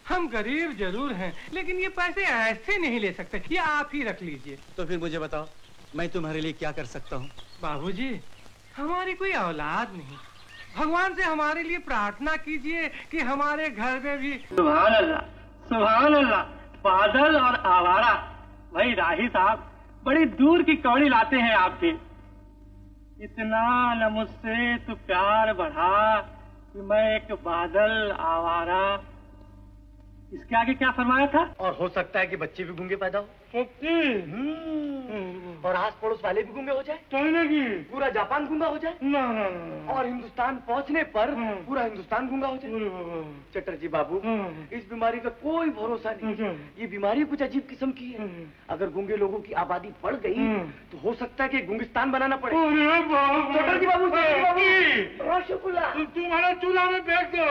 हम गरीब जरूर हैं, लेकिन ये पैसे ऐसे नहीं ले सकते, ये आप ही रख लीजिए। तो फिर मुझे बताओ, मैं तुम्हारे लिए क्या कर सकता हूँ? बाबूजी, हमारी कोई औलाद नहीं, भगवान से हमारे लिए प्रार्थना कीजिए कि हमारे घर में भी। सुभान अल्लाह, सुभान अल्लाह। बादल और आवारा, भाई राही साहब बड़ी दूर की कौड़ी लाते हैं आपके। इतना न मुझसे तो प्यार बढ़ा कि मैं एक बादल आवारा। इसके आगे क्या फरमाया था? और हो सकता है कि बच्चे भी गूंगे पैदा हो। और आस पड़ोस वाले भी गूंगे हो जाए, पूरा जापान गूंगा हो जाए, और हिंदुस्तान पहुंचने पर पूरा हिंदुस्तान गूंगा हो जाए। चटर्जी बाबू, इस बीमारी का कोई भरोसा नहीं। ये बीमारी कुछ अजीब किस्म की है। अगर गूंगे लोगों की आबादी बढ़ गई तो हो सकता है कि गुंगिस्तान बनाना पड़े। चटर्जी बाबू, तुम्हारा चूल्हा में बैठ दो।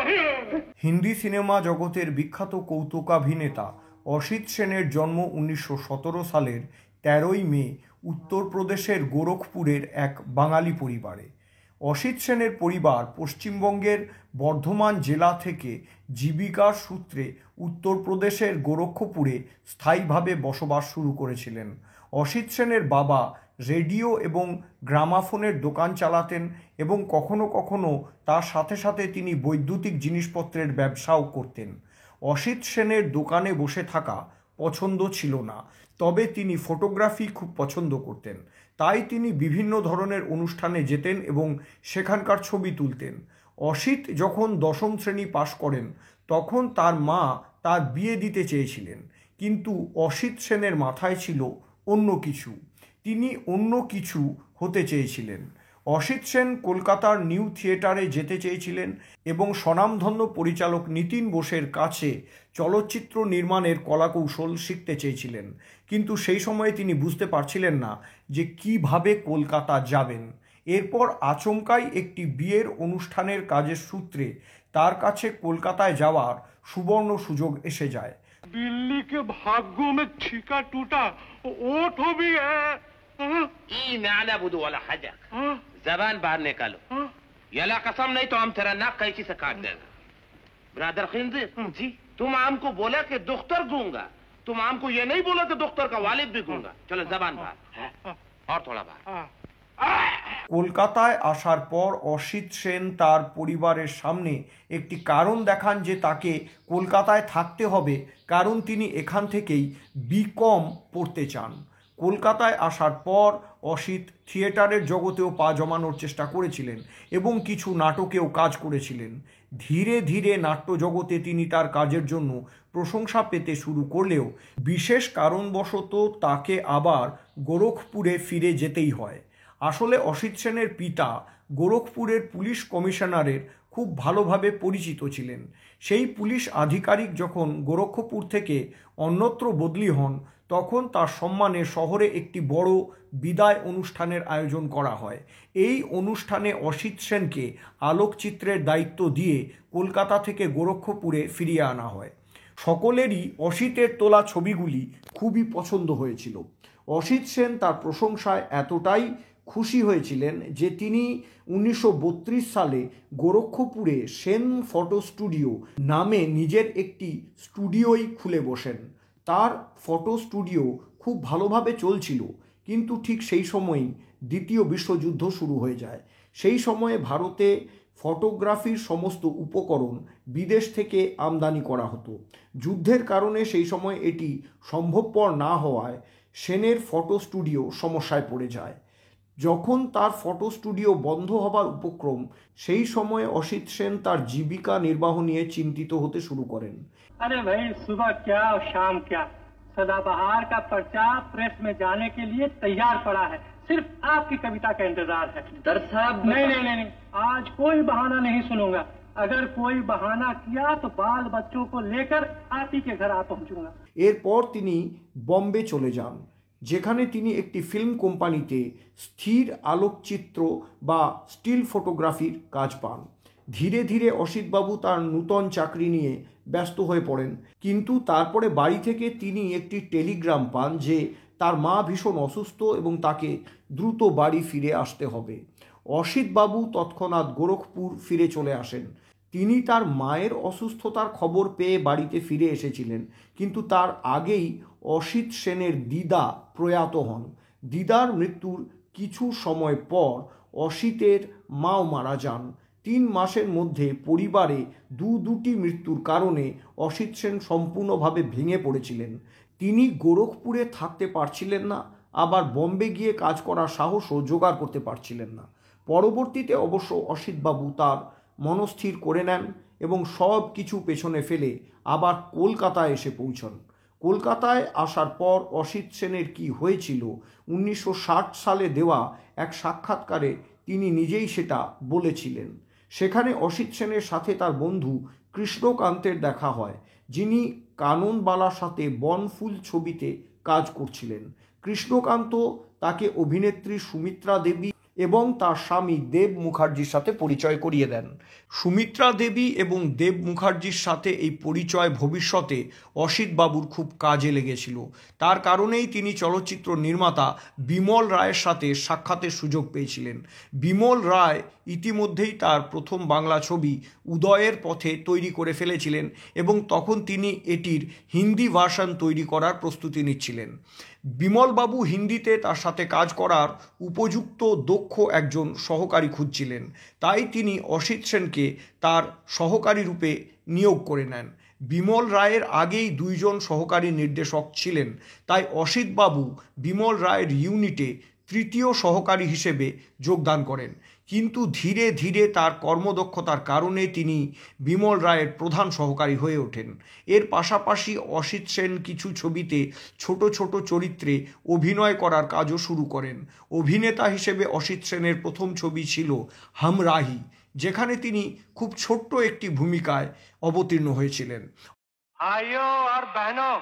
हिंदी सिनेमा जगतेर विख्यात कौतुकाभिनेता অসিত সেনের জন্ম 1917 সালের 13ই মে উত্তরপ্রদেশের গোরখপুরের এক বাঙালি পরিবারে। অসিত সেনের পরিবার পশ্চিমবঙ্গের বর্ধমান জেলা থেকে জীবিকার সূত্রে উত্তরপ্রদেশের গোরক্ষপুরে স্থায়ীভাবে বসবাস শুরু করেছিলেন। অসিত সেনের বাবা রেডিও এবং গ্রামাফোনের দোকান চালাতেন এবং কখনো কখনো তার সাথে সাথে তিনি বৈদ্যুতিক জিনিসপত্রের ব্যবসাও করতেন। অসিত সেনের দোকানে বসে থাকা পছন্দ ছিল না, তবে তিনি ফটোগ্রাফি খুব পছন্দ করতেন। তাই তিনি বিভিন্ন ধরনের অনুষ্ঠানে যেতেন এবং সেখানকার ছবি তুলতেন। অসিত যখন 10ম শ্রেণী পাশ করেন তখন তার মা তার বিয়ে দিতে চেয়েছিলেন, কিন্তু অসিত সেনের মাথায় ছিল অন্য কিছু। তিনি অন্য কিছু হতে চেয়েছিলেন। অসিত সেন কলকাতার নিউ থিয়েটারে যেতে চেয়েছিলেন এবং স্বনামধন্য পরিচালক নিতিন বোসের কাছে চলচ্চিত্র নির্মাণের কলাকৌশল শিখতে চেয়েছিলেন, কিন্তু সেই সময়ে তিনি বুঝতে পারছিলেন না যে কিভাবে কলকাতা যাবেন। এরপর আচমকাই একটি বিয়ের অনুষ্ঠানের কাজের সূত্রে তার কাছে কলকাতায় যাওয়ার সুবর্ণ সুযোগ এসে যায়। दिल्ली के भाग्यों में छिका टूटा ओठ भी है। जबान बाहर निकालो। यला कसम नहीं तो हम तेरा नाक कैंची से काट देगा। ब्रदर खिंजीर जी, तुम आम को बोला कि दुख्तर गूंगा, तुम आम को ये नहीं बोला कि दुख्तर का वालिद भी गूंगा। चलो जबान बाहर, और थोड़ा बाहर। কলকাতায় আসার পর অসিত সেন তার পরিবারের সামনে একটি কারণ দেখান যে তাকে কলকাতায় থাকতে হবে, কারণ তিনি এখান থেকেই বিকম পড়তে চান। কলকাতায় আসার পর অসিত থিয়েটারের জগতেও পা জমানোর চেষ্টা করেছিলেন এবং কিছু নাটকেও কাজ করেছিলেন। ধীরে ধীরে নাট্য জগতে তিনি তার কাজের জন্য প্রশংসা পেতে শুরু করলেও বিশেষ কারণবশত তাকে আবার গোরখপুরে ফিরে যেতেই হয়। আসলে অসিত সেনের পিতা গোরখপুরের পুলিশ কমিশনারের খুব ভালোভাবে পরিচিত ছিলেন। সেই পুলিশ আধিকারিক যখন গোরক্ষপুর থেকে অন্যত্র বদলি হন তখন তার সম্মানে শহরে একটি বড় বিদায় অনুষ্ঠানের আয়োজন করা হয়। এই অনুষ্ঠানে অসিত সেনকে আলোকচিত্রের দায়িত্ব দিয়ে কলকাতা থেকে গোরক্ষপুরে ফিরিয়ে আনা হয়। সকলেরই অসিতের তোলা ছবিগুলি খুবই পছন্দ হয়েছিল। অসিত সেন তার প্রশংসায় এতটাই খুশি হয়েছিলেন যে তিনি 1932 সালে গোরক্ষপুরে সেন ফটো স্টুডিও নামে নিজের একটি স্টুডিওই খুলে বসেন। তার ফটো স্টুডিও খুব ভালোভাবে চলছিল, কিন্তু ঠিক সেই সময়ই দ্বিতীয় বিশ্বযুদ্ধ শুরু হয়ে যায়। সেই সময়ে ভারতে ফটোগ্রাফির সমস্ত উপকরণ বিদেশ থেকে আমদানি করা হতো। যুদ্ধের কারণে সেই সময় এটি সম্ভবপর না হওয়ায় সেনের ফটো স্টুডিও সমস্যায় পড়ে যায়। যখন তার ফটো স্টুডিও বন্ধ হবার উপক্রম, সেই সময়ে অসিত সেন তার জীবিকা নির্বাহ নিয়ে চিন্তিত হতে শুরু করেন। अरे भाई, सुबह क्या और शाम क्या, सदाबहार का पर्चा प्रेस में जाने के लिए तैयार पड़ा है। सिर्फ आपकी कविता का इंतजार है। दर्द साहब, नहीं, आज कोई बहाना नहीं सुनूंगा। अगर कोई बहाना किया तो बाल बच्चों को लेकर आप ही के घर आ पहुंचूंगा। এরপর তিনি বম্বে চলে যান, যেখানে তিনি একটি ফিল্ম কোম্পানিতে স্থির আলোকচিত্র বা স্টিল ফটোগ্রাফির কাজ পান। ধীরে ধীরে অসিতবাবু তার নূতন চাকরি নিয়ে ব্যস্ত হয়ে পড়েন, কিন্তু তারপরে বাড়ি থেকে তিনি একটি টেলিগ্রাম পান যে তার মা ভীষণ অসুস্থ এবং তাকে দ্রুত বাড়ি ফিরে আসতে হবে। অসিতবাবু তৎক্ষণাৎ গোরখপুর ফিরে চলে আসেন। তিনি তার মায়ের অসুস্থতার খবর পেয়ে বাড়িতে ফিরে এসেছিলেন, কিন্তু তার আগেই অসিত সেনের দিদা প্রয়াত হন। দিদার মৃত্যুর কিছু সময় পর অসিতের মাও মারা যান। 3 মাসের মধ্যে পরিবারে দুটি মৃত্যুর কারণে অসিত সেন সম্পূর্ণভাবে ভেঙে পড়েছিলেন। তিনি গোরখপুরে থাকতে পারছিলেন না, আবার বম্বে গিয়ে কাজ করার সাহসও জোগাড় করতে পারছিলেন না। পরবর্তীতে অবশ্য অসিতবাবু তার মনস্থির করে নেন এবং সব কিছু পেছনে ফেলে আবার কলকাতায় এসে পৌঁছন। কলকাতায় আসার পর অসিত সেনের কি হয়েছিল 1960 সালে দেওয়া এক সাক্ষাৎকারে তিনি নিজেই সেটা বলেছিলেন। সেখানে অসিত সেনের সাথে তার বন্ধু কৃষ্ণকান্তের দেখা হয়, যিনি কাননবালার সাথে বনফুল ছবিতে কাজ করছিলেন। কৃষ্ণকান্ত তাকে অভিনেত্রী সুমিত্রা দেবী এবং তার স্বামী দেব মুখার্জির সাথে পরিচয় করিয়ে দেন। সুমিত্রা দেবী এবং দেব মুখার্জির সাথে এই পরিচয় ভবিষ্যতে অসিতবাবুর খুব কাজে লেগেছিল। তার কারণেই তিনি চলচ্চিত্র নির্মাতা বিমল রায়ের সাথে সাক্ষাতের সুযোগ পেয়েছিলেন। বিমল রায় ইতিমধ্যেই তার প্রথম বাংলা ছবি উদয়ের পথে তৈরি করে ফেলেছিলেন এবং তখন তিনি এটির হিন্দি ভার্সন তৈরি করার প্রস্তুতি নিচ্ছিলেন। বিমলবাবু হিন্দিতে তার সাথে কাজ করার উপযুক্ত দক্ষ একজন সহকারী খুঁজছিলেন, তাই তিনি অসিত সেনকে তার সহকারী রূপে নিয়োগ করে নেন। বিমল রায়ের আগেই 2 জন সহকারী নির্দেশক ছিলেন, তাই অসিতবাবু বিমল রায়ের ইউনিটে 3য় সহকারী হিসেবে যোগদান করেন। কিন্তু ধীরে ধীরে তার কর্মদক্ষতার কারণে তিনি বিমল রায়ের প্রধান সহকারী হয়ে ওঠেন। এর পাশাপাশি অসিত সেন কিছু ছবিতে ছোট ছোট চরিত্রে অভিনয় করার কাজও শুরু করেন। অভিনেতা হিসেবে অসিত সেনের প্রথম ছবি ছিল হাম রাহি, যেখানে তিনি খুব ছোট্ট একটি ভূমিকায় অবতীর্ণ হয়েছিলেন। भाइयों और बहनों,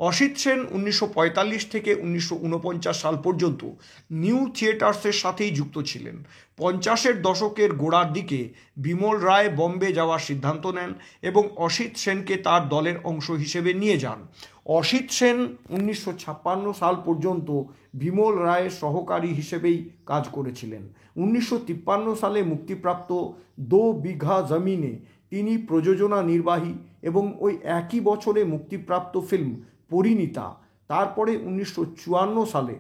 অসিত সেন 1945 থেকে 1949 সাল পর্যন্ত নিউ থিয়েটার্সের সাথেই যুক্ত ছিলেন। 50-এর দশকের গোড়ার দিকে বিমল রায় বম্বে যাওয়ার সিদ্ধান্ত নেন এবং অসিত সেনকে তার দলের অংশ হিসেবে নিয়ে যান। অসিত সেন 1956 সাল পর্যন্ত বিমল রায়ের সহকারী হিসেবেই কাজ করেছিলেন। 1953 সালে মুক্তিপ্রাপ্ত 2 বিঘা জমিনে তিনি প্রযোজনা নির্বাহী এবং ওই একই বছরে মুক্তিপ্রাপ্ত ফিল্ম পরিণীতা, তারপরে 1954 সালে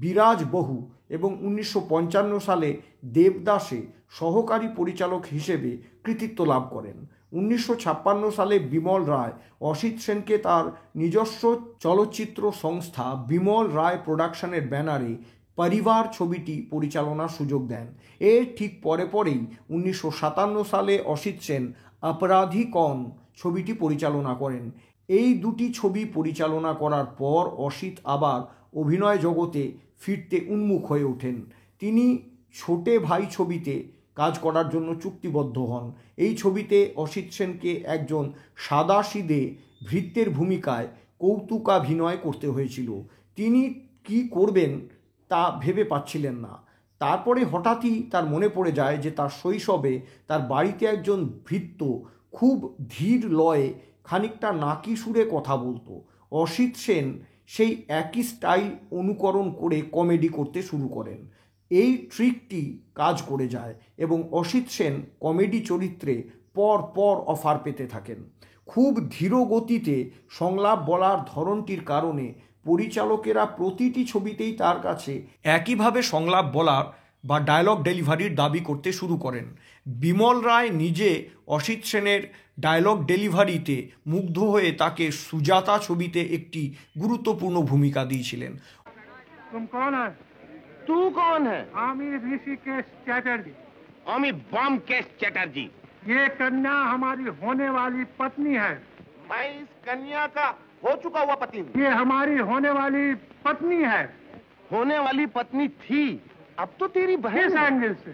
বিরাজ বহু এবং 1955 সালে দেবদাসে সহকারী পরিচালক হিসেবে কৃতিত্ব লাভ করেন। 1956 সালে বিমল রায় অসিত সেনকে তার নিজস্ব চলচ্চিত্র সংস্থা বিমল রায় প্রোডাকশনের ব্যানারে পরিবার ছবিটি পরিচালনার সুযোগ দেন। এর ঠিক পরেই 1957 সালে অসিত সেন অপরাধী কন ছবিটি পরিচালনা করেন। এই 2টি ছবি পরিচালনা করার পর অসিত আবার অভিনয় জগতে ফিরতে উন্মুখ হয়ে ওঠেন। তিনি ছোটে ভাই ছবিতে কাজ করার জন্য চুক্তিবদ্ধ হন। এই ছবিতে অসিত সেনকে একজন সাদাসিধে ভৃত্যের ভূমিকায় কৌতুকাভিনয় করতে হয়েছিল। তিনি কি করবেন তা ভেবে পাচ্ছিলেন না। তারপরে হঠাৎই তার মনে পড়ে যায় যে তার শৈশবে তার বাড়িতে একজন ভৃত্য খুব ধীর লয়ে খানিকটা নাকি সুরে কথা বলতো। অসিত সেন সেই একই স্টাইল অনুকরণ করে কমেডি করতে শুরু করেন। এই ট্রিকটি কাজ করে যায় এবং অসিত সেন কমেডি চরিত্রে পর অফার পেতে থাকেন। খুব ধীর গতিতে সংলাপ বলার ধরনটির কারণে পরিচালকেরা প্রতিটি ছবিতেই তার কাছে একইভাবে সংলাপ বলার বা ডায়লগ ডেলিভারির দাবি করতে শুরু করেন। বিমল রায় নিজে অসিত সেনের ডায়লগ ডেলিভারিতে মুগ্ধ হয়ে তাকে সুজাতা ছবিতে একটি গুরুত্বপূর্ণ ভূমিকা দিয়েছিলেন। तुम कौन है? तू कौन है? आमी ऋषिकेश चैटर्जी। अमी बमकेश चटर्जी। ये कन्या हमारी होने वाली पत्नी है। मैं इस कन्या का हो चुका हुआ पति हूँ। ये हमारी होने वाली पत्नी है। होने वाली पत्नी थी, अब तो तेरी बहन किस है। एंगल से?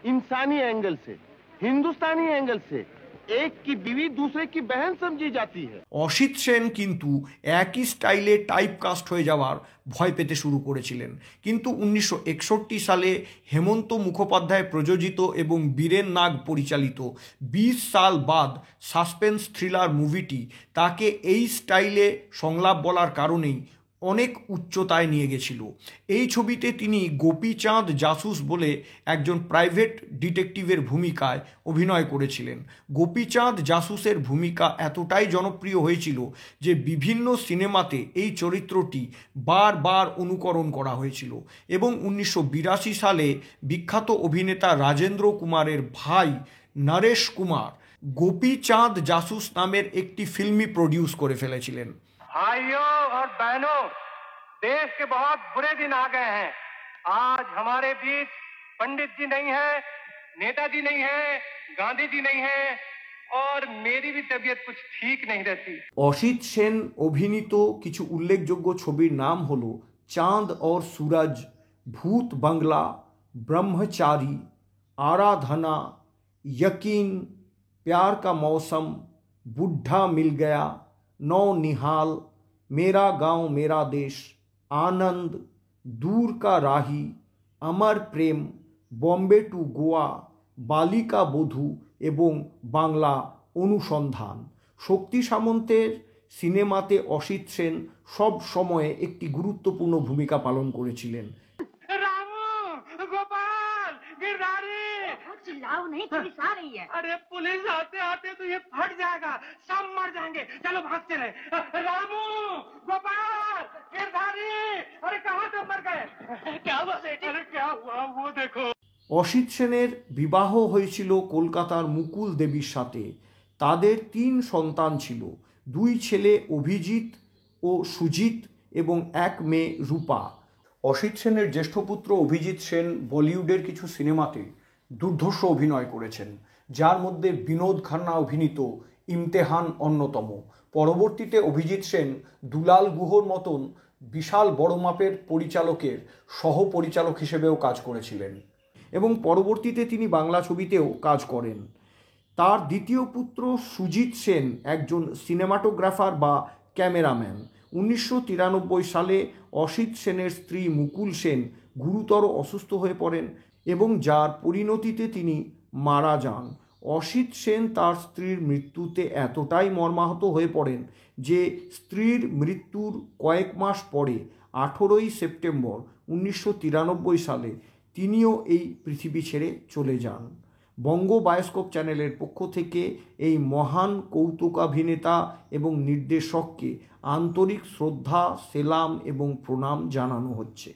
इंसानी एंगल से, हिंदुस्तानी एंगल से एक की बीवी दूसरे की बहन समझी जाती है। অসিত সেন কিন্তু একই স্টাইলে টাইপকাস্ট হয়ে যাওয়ার ভয় পেতে শুরু করেছিলেন, কিন্তু 1961 সালে হেমন্ত মুখোপাধ্যায় প্রযোজিত এবং বীরেন নাগ পরিচালিত 20 সাল বাদ সাসপেন্স থ্রিলার মুভিটি তাকে এই স্টাইলে সংলাপ বলার কারণেই অনেক উচ্চতায় নিয়ে গেছিল। এই ছবিতে তিনি গোপীচাঁদ জাসুস বলে একজন প্রাইভেট ডিটেকটিভের ভূমিকায় অভিনয় করেছিলেন। গোপীচাঁদ জাসুসের ভূমিকা এতটাই জনপ্রিয় হয়েছিল যে বিভিন্ন সিনেমাতে এই চরিত্রটি বারবার অনুকরণ করা হয়েছিল এবং 1982 সালে বিখ্যাত অভিনেতা রাজেন্দ্র কুমারের ভাই নরেশ কুমার গোপীচাঁদ জাসুস নামের একটি ফিল্মই প্রডিউস করে ফেলেছিলেন। भाइयों और बहनों, देश के बहुत बुरे दिन आ गए हैं। आज हमारे बीच पंडित जी नहीं है, नेताजी नहीं है, गांधी जी नहीं है और मेरी भी तबीयत कुछ ठीक नहीं रहती। অসিত সেন অভিনীত কিছু উল্লেখযোগ্য ছবির নাম হলো চাঁদ और सूरज, भूत बंगला, ब्रह्मचारी, आराधना, यकीन, प्यार का मौसम, बुढ़ा मिल गया, नौ निहाल, मेरा गांव मेरा देश, आनंद, दूर का राही, अमर प्रेम, बॉम्बे टू गोवा, बालिका बधू এবং বাংলা অনুসন্ধান। শক্তি সামন্তের সিনেমাতে অসিত সেন সব সময়ে একটি গুরুত্বপূর্ণ ভূমিকা পালন করেছিলেন। रामू, गोपाल, गिरधारी, चिल्लाओ नहीं, पुलिस आ रही है। अरे पुलिस आते आते तो ये फट जाएगा, सब मर जाएंगे। चलो भाग चले। रामू, गोपाल, गिरधारी, अरे कहाँ से मर गए? क्या हुआ सेठी? अरे क्या हुआ वो देखो। অসিত সেনের বিবাহ হয়েছিল কলকাতার মুকুল দেবীর সাথে। তাদের 3 সন্তান ছিল, 2 ছেলে অভিজিৎ ও সুজিত এবং 1 মেয়ে রূপা। অসিত সেনের জ্যেষ্ঠ পুত্র অভিজিৎ সেন বলিউডের কিছু সিনেমাতে দুর্ধর্ষ অভিনয় করেছেন, যার মধ্যে বিনোদ খান্না অভিনীত ইমতেহান অন্যতম। পরবর্তীতে অভিজিৎ সেন দুলাল গুহর মতন বিশাল বড় মাপের পরিচালকের সহপরিচালক হিসেবেও কাজ করেছিলেন এবং পরবর্তীতে তিনি বাংলা ছবিতেও কাজ করেন। তার দ্বিতীয় পুত্র সুজিত সেন একজন সিনেমাটোগ্রাফার বা ক্যামেরাম্যান। 1993 সালে অসিত সেনের স্ত্রী মুকুল সেন গুরুতর অসুস্থ হয়ে পড়েন এবং যার পরিণতিতে তিনি মারা যান। অসিত সেন তার স্ত্রীর মৃত্যুতে এতটাই মর্মাহত হয়ে পড়েন যে স্ত্রীর মৃত্যুর কয়েক মাস পরে 18ই সেপ্টেম্বর 1993 সালে তিনিও এই পৃথিবী ছেড়ে চলে যান। বঙ্গ বায়োস্কোপ চ্যানেলের পক্ষ থেকে এই মহান কৌতুকাভিনেতা এবং নির্দেশককে আন্তরিক শ্রদ্ধা, সেলাম এবং প্রণাম জানানো হচ্ছে।